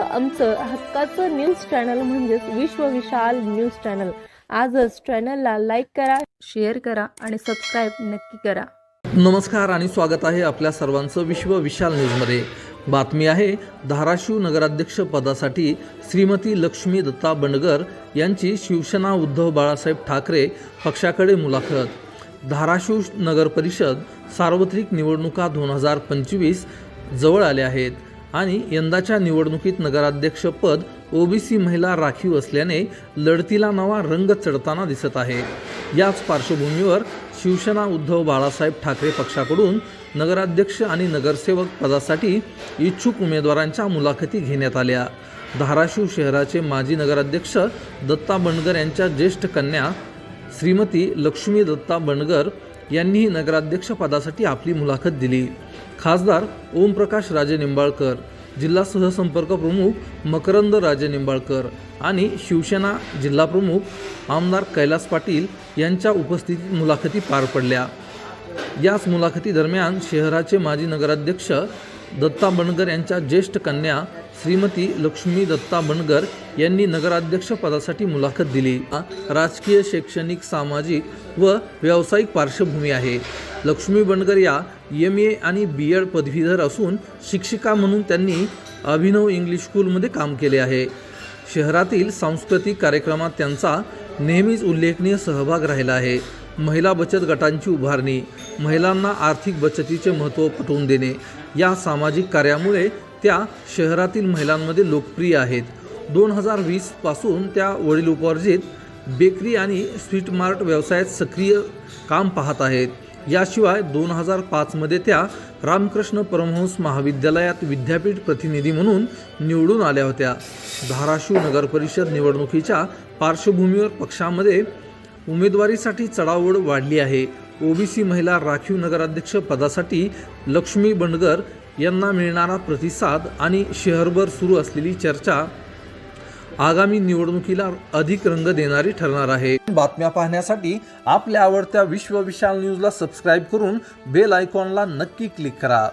आमचं हक्काचं news channel म्हणजेच विश्व विशाल न्यूज चॅनल। आजच चॅनलला लाईक करा, शेअर करा आणि सबस्क्राईब नक्की करा। नमस्कार आणि स्वागत आहे आपल्या सर्वांचं विश्व विशाल न्यूजमध्ये। बातमी आहे धाराशिव नगराध्यक्ष पदासाठी श्रीमती लक्ष्मी दत्ता बंडगर यांची शिवसेना उद्धव बाळासाहेब ठाकरे पक्षाकडे मुलाखत। धाराशिव नगर परिषद सार्वत्रिक निवडणुका 2025 जवळ आल्या आहेत आणि यंदाच्या निवडणुकीत नगराध्यक्ष पद ओबीसी महिला राखीव असल्याने लढतीला नवा रंग चढताना दिसत आहे। याच पार्श्वभूमीवर शिवसेना उद्धव बाळासाहेब ठाकरे पक्षाकडून नगराध्यक्ष आणि नगरसेवक पदासाठी इच्छुक उमेदवारांच्या मुलाखती घेण्यात आल्या। धाराशिव शहराचे माजी नगराध्यक्ष दत्ता बंडगर यांच्या ज्येष्ठ कन्या श्रीमती लक्ष्मी दत्ता बंडगर यांनी नगराध्यक्ष पदासाठी आपली मुलाखत दिली। खासदार ओमप्रकाश राजे निंबाळकर, जिल्हा सहसंपर्क प्रमुख मकरंद राजे निंबाळकर आणि शिवसेना जिल्हा प्रमुख आमदार कैलास पाटील यांच्या उपस्थितीत मुलाखती पार पडल्या। याच मुलाखती दरम्यान शहराचे माजी नगराध्यक्ष दत्ता बंडगर यांच्या ज्येष्ठ कन्या श्रीमती लक्ष्मी दत्ता बंडगर यांनी नगराध्यक्ष पदासाठी मुलाखत दिली। राजकीय, शैक्षणिक, सामाजिक व व्यावसायिक पार्श्वभूमी आहे। लक्ष्मी बंडगर या MA आणि BEd पदवीधर असून शिक्षिका म्हणून त्यांनी अभिनव इंग्लिश स्कूलमध्ये काम केले आहे। शहरातील सांस्कृतिक कार्यक्रमात त्यांचा नेहमीच उल्लेखनीय सहभाग राहिला आहे। महिला बचत गटांची उभारणी, महिलांना आर्थिक बचतीचे महत्त्व पटवून देणे या सामाजिक कार्यामुळे त्या शहरातील महिलांमध्ये लोकप्रिय आहेत। 2020 पासून त्या वडिलोपार्जित बेकरी आणि स्वीट मार्ट व्यवसायात सक्रिय काम पाहत आहेत। याशिवाय 2005 मध्ये त्या रामकृष्ण परमहंस महाविद्यालयात विद्यापीठ प्रतिनिधी म्हणून निवडून आल्या होत्या। धाराशिव नगर परिषद निवडणुकीच्या पार्श्वभूमीवर पक्षामध्ये उमेदवारीसाठी चढाओढ वाढली आहे। ओबीसी महिला राखीव नगराध्यक्ष पदासाठी लक्ष्मी बंडगर यांना मिळणारा प्रतिसाद आणि शहरभर सुरू असलेली चर्चा आगामी निवडणुकीला अधिक रंग देणारी ठरणार आहे। बातम्या पाहण्यासाठी आपल्या आवडत्या विश्व विशाल न्यूजला सबस्क्राईब करून बेल आयकॉनला नक्की क्लिक करा।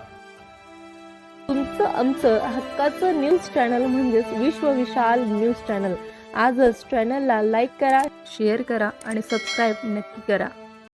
तुमचं आमचं हक्काचं न्यूज चॅनल म्हणजेच विश्व विशाल न्यूज चॅनल। आजच चॅनलला लाईक करा, शेअर करा आणि सबस्क्राईब नक्की करा।